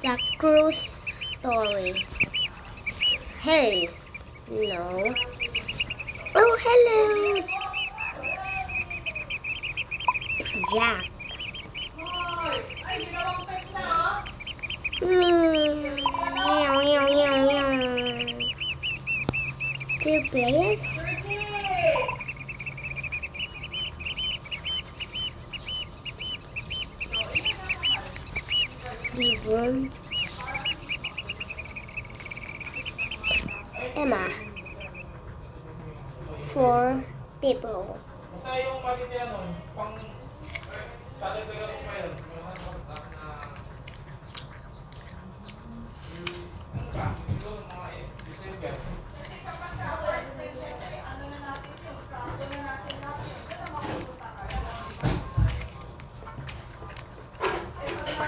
The cruise story. Hey. No. Oh, hello. It's Jack. Meow, meow, meow, meow. Do you play it? Room. Emma. 4 people.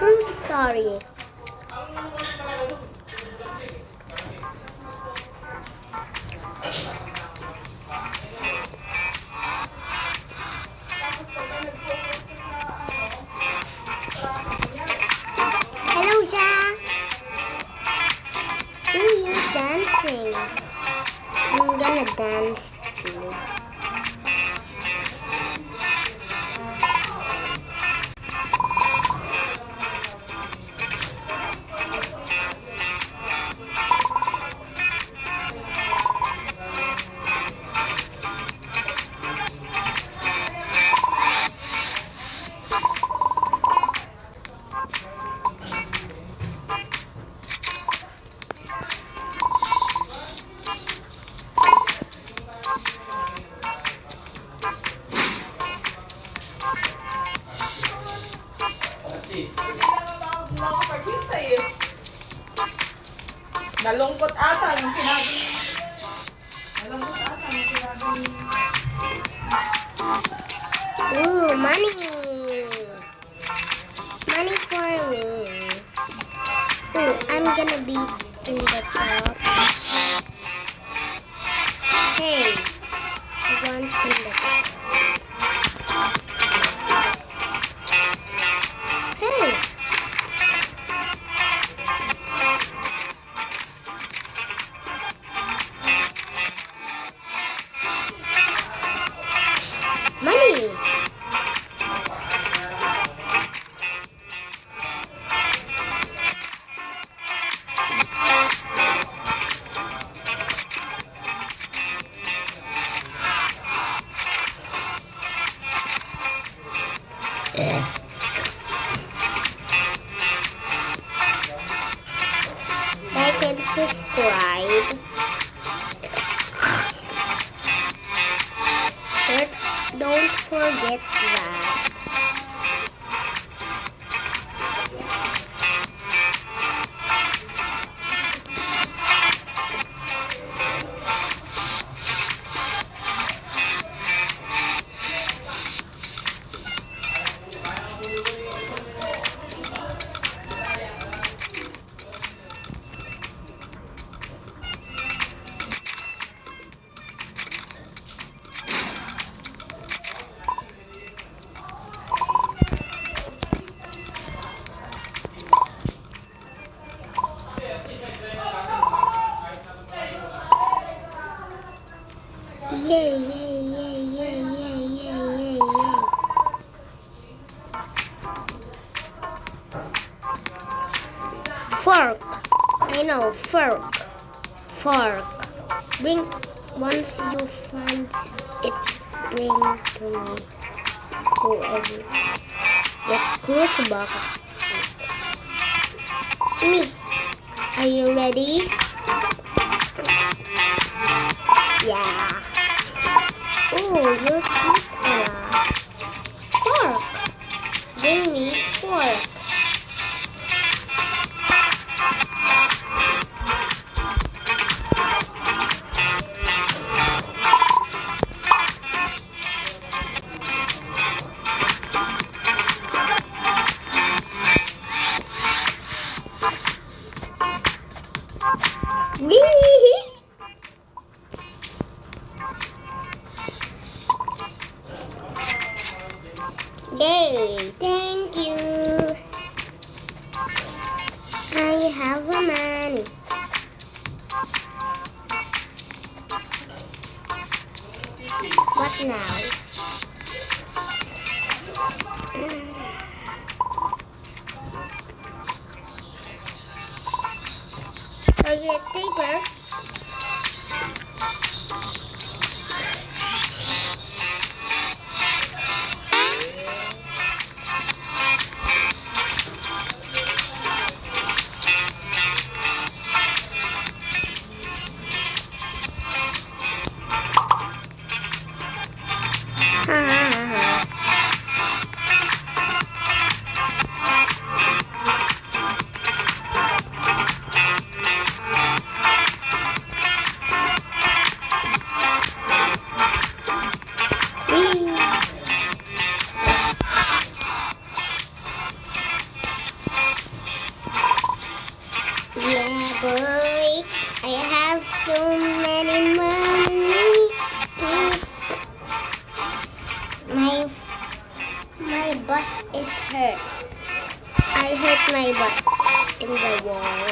Cruise story. Hello, Jack. Who are you dancing? I'm gonna dance too. Nalungkot ata yung sinabi. Nalungkot ata yung sinabi. Ooh, money. Money for me. Ooh, I'm gonna be in the top. Hey, I want in the top. Hey. Money. Like and subscribe. Don't forget that. Yay, yay, yay, yay, yay, yay, yay, yay. Fork. I know, fork. Fork. Bring, once you find it, bring to me. Whoever. Get cruise box. Me. Are you ready? Yeah. Oh, you're cute, Anna. Fork. Bring me fork. Wee! Yay! Thank you. now. Toilet paper. Yeah, boy, I have so many money. My butt is hurt. I hurt my butt in the wall.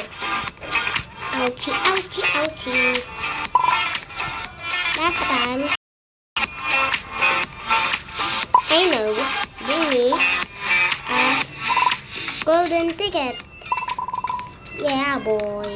Ouchie, ouchie, ouchie. Last time, I know, bring me a golden ticket. Yeah, boy.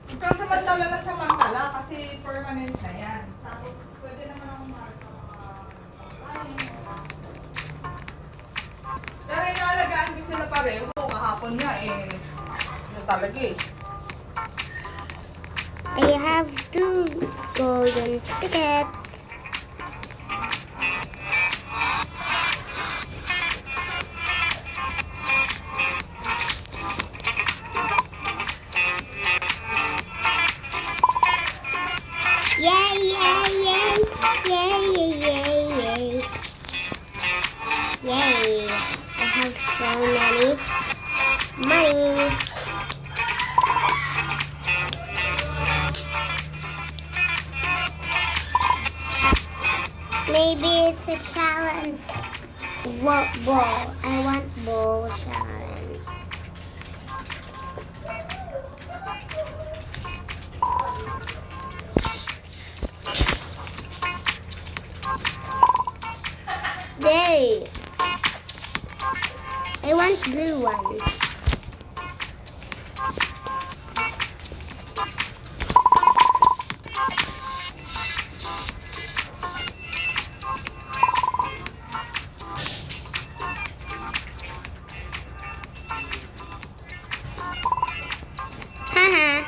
Ikaw samantala lang samantala kasi permanent na yan. Tapos pwede naman akong marka pero inaalagaan ko sila pareho. Kahapon nga ano talaga I have 2 golden tickets. Yay, yay, yay, yay, yay, yay, yay. Yay, I have so many money. Maybe it's a challenge. What ball? I want ball challenge. There. I want blue one. Haha.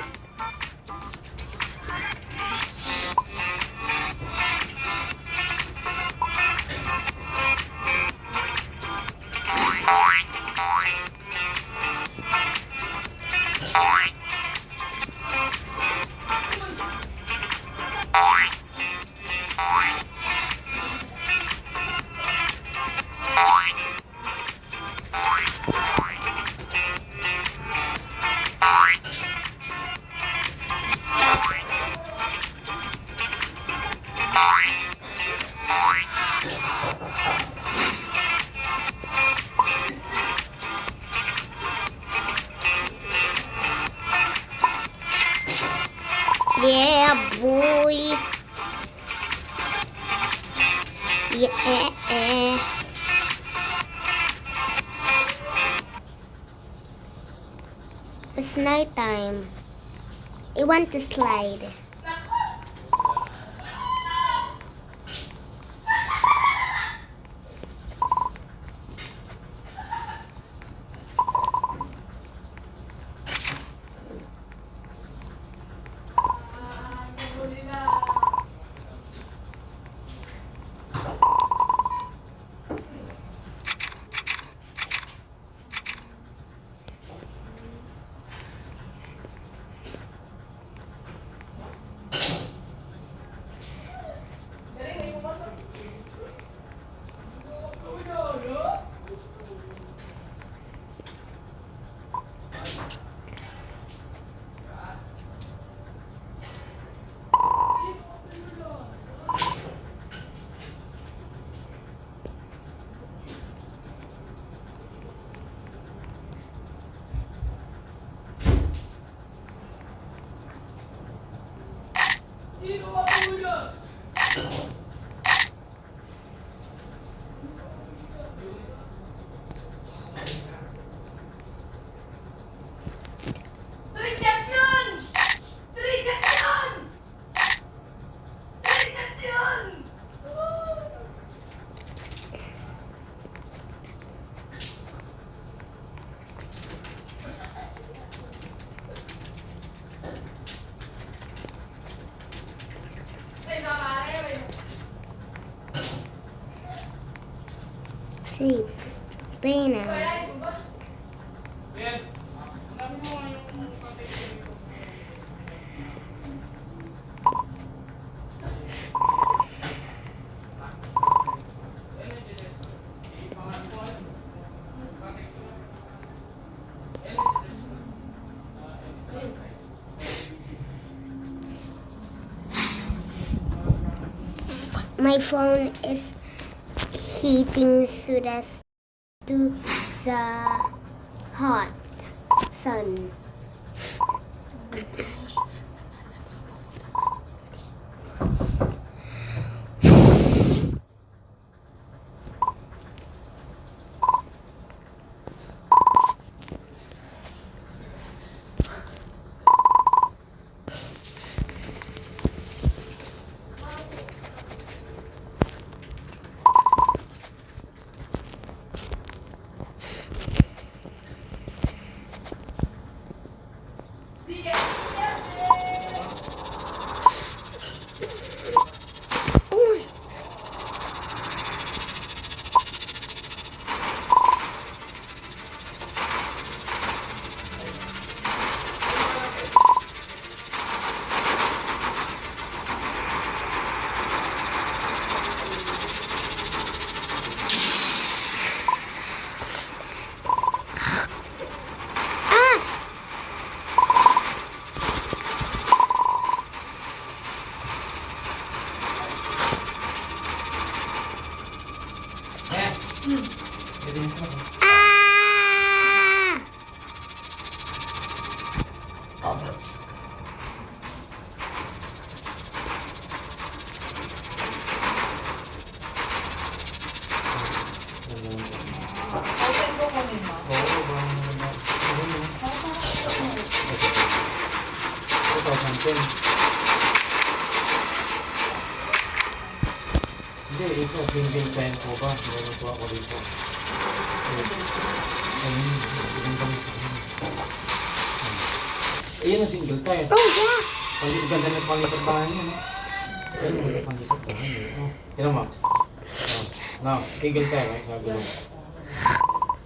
Yeah, boy. Yeah. It's night time. I want to slide. Si Pena. My phone is heating to the hot sun. Uy. Ah! Ah! Open ko kunin mo. Hindi, isa single time po ba? Meron po ako dito. Ayun, ibig kami sa Ayan ang single time. Oh, yeah. Pag ganda ng pangipat bahay niya, no? Ayun, ganda pangipat bahay niya. Oh, tinan mo. Oh, now, single time, ay sabi mo.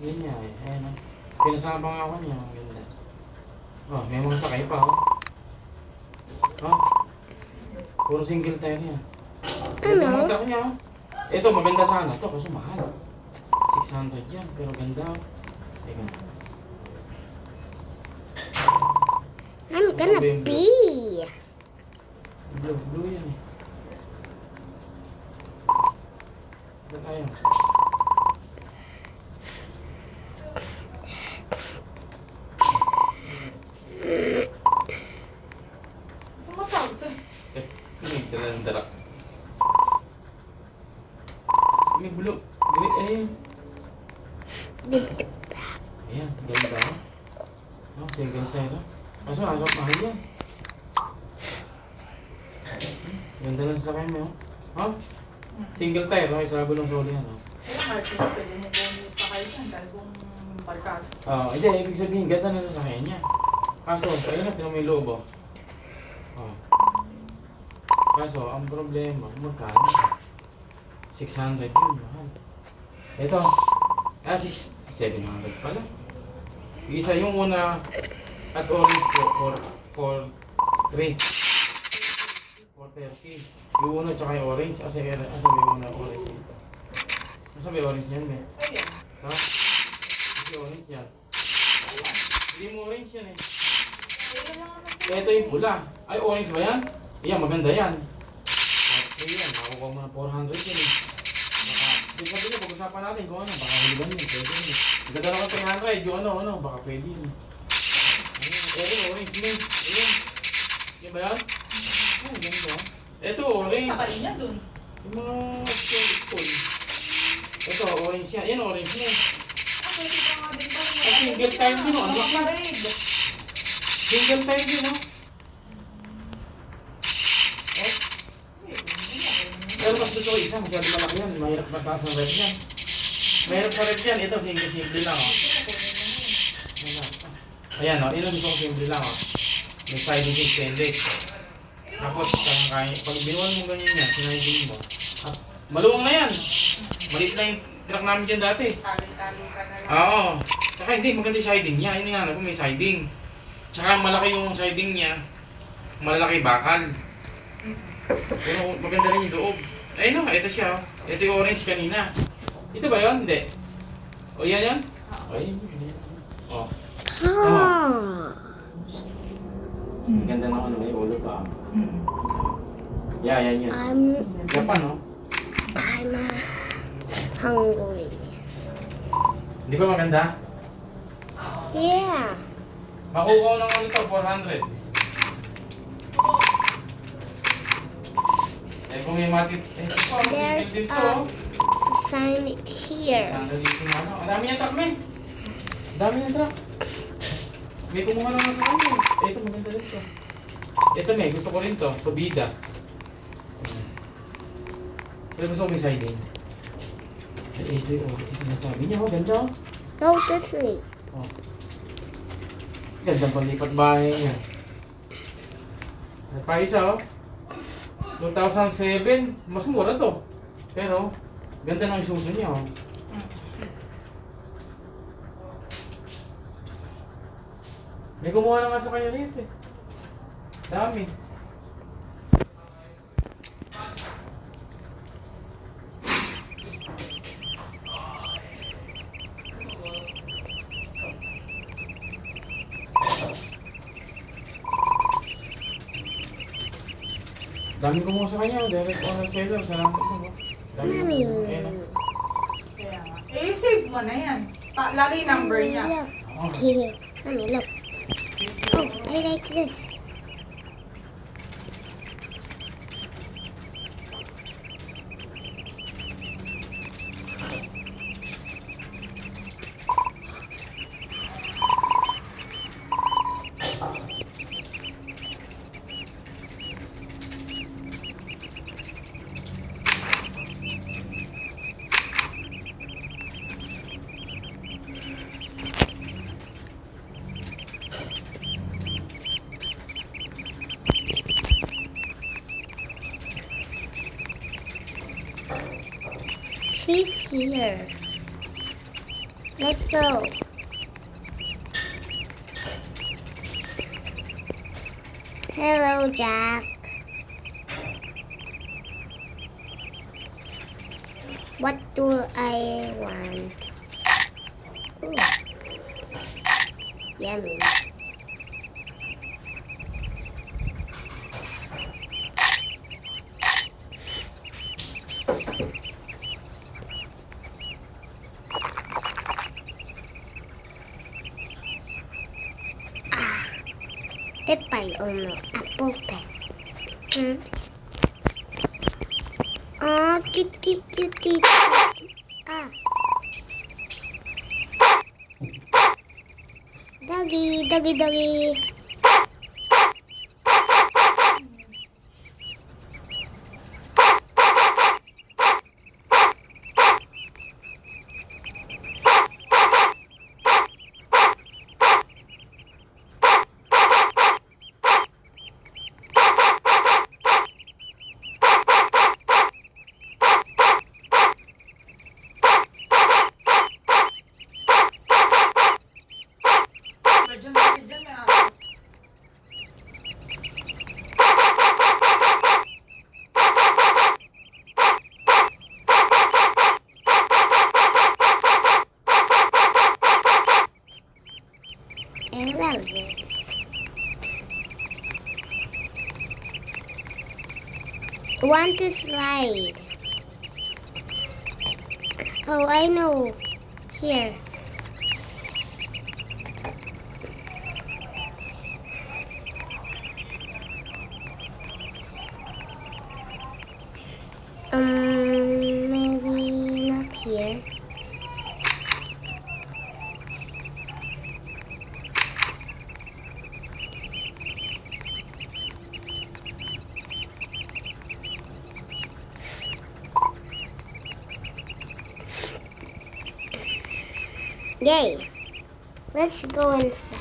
Yun niya, eh. Ayan, oh. Pinasama nga ako niya, ang ganda. Oh, may mga sakay pa, oh. Oh, puro single time niya. Ganda Ano? mga truck niya, oh. Ito, maganda sana to, kaso mahal. 600 yan, pero ganda, oh. Teka. I'm gonna pee. Blue yan eh. Ito tayo. Tumatawag sa... May dalandarak. May blue. Green, ayun. Ayan, ganda oh. Oh, single tire oh. Kaso nasa mahal yan. Ganda lang sa kanya oh. Oh? Single tire oh, isa bulong solo yan oh. Kaya kahit hindi pwede mo kung sakay dyan dahil kung barkada. Hindi, ibig sabihin, ganda na sa sakyan niya. Kaso, ayun na, may loob oh. Oh. Kaso, ang problema, magkano? 600 yun, mahal. Ito, 700 pala. Yung isa yung una at orange po, for 3. For 30. Yung una tsaka yung orange, asa may una orange dito. Asa may orange yan, may? Ayan. Ha? Kasi orange yan. Hindi mo orange yan eh. Ayan lang naman. Ito yung pula. Ay, orange ba yan? Yan, maganda yan. Okay yan, makukuha mo ng 400 yan eh. Baka, sabi na, pag-usapan natin kung ano, baka hulugan yun, pwede yun eh. Ganda naman 300, yung ano, baka pwede yun eh. Ayun, orange yun. Ayun. Yan ba yan? Oh, ganda. Ito, orange. Sakay niya dun. Yung mga school. Ito, orange yan. Yan, orange yan. Ah, pwede ka nga din ba? Ay, single time din, oh. Ang laki. Red. Single time din, oh. Pero mas gusto ko isa, masyado malaki yan. Mahirap mataas ang rep yan. Mahirap sa rep yan. Ito, simple lang, oh. Ayan, oh. Yun ang gusto ko simple lang, oh. May siding yung stainless. Tapos, pag binuwan mo ganyan yan, siniding mo. Maluwang na yan. Malit na yung Truck namin dyan dati. Tali-tali ka na lang. Oo. Tsaka hindi, maganda yung siding niya. Yun nga, may siding. Tsaka malaki yung siding niya. Malalaki bakal. Pero maganda rin yung loob. Ayun o, ito siya. Ito yung orange kanina. Ito ba yun? Hindi. O yan yan? O yan. O. Ah. Ang ganda naman may ulo pa. Yeah, yan yan. Japan no? I'm hungry. Di ba maganda? Yeah. Makuha ko ng ano to, 400. Eh kung may matit... Eh, ito, ano There's dito? a sign here. Saan dito yung ano? Ang dami yung truck, men. Ang dami yung truck. May kumuha naman sa kanya. Eh, ito maganda rin to. Ito may, gusto ko rin to. Subida. Pero gusto ko may siding. Eh, ito yung sinasabi niya. Oh, ganda oh. Go to sleep. Oh. Ganda palipat bahay niya. At pa isa oh. 2007. Mas mura to. Pero, ganda ng isuso niya oh. May kumuha naman sa kanya rito eh. Dami. Dami kumuha sa kanya. Direct on seller. Salamat mo. Dami Mommy. Ayan oh. Kaya nga. Eh, save mo na yan. Lalo yung number niya. Look. Oh. Here. Mommy, look. Oh, I like this. She's here. Let's go. Hello, Jack. What do I want? Ooh. Yummy. Pepay or no? Apple pie. Oh, cute, cute, cute, cute. Ah. Doggy, doggy, doggy. Medyo may ako. I love this. Want to slide? Oh, I know. Here. Maybe not here. Yay! Let's go inside.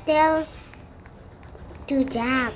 tell to Jack.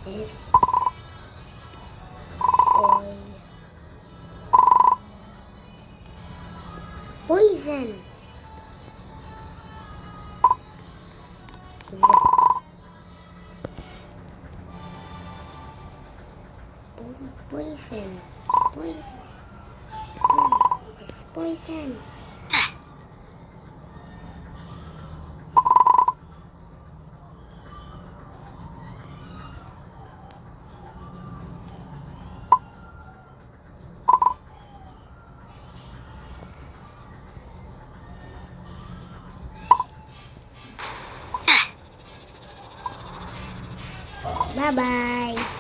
Is oil poison. Poison. Poison. It's poison. Bye-bye.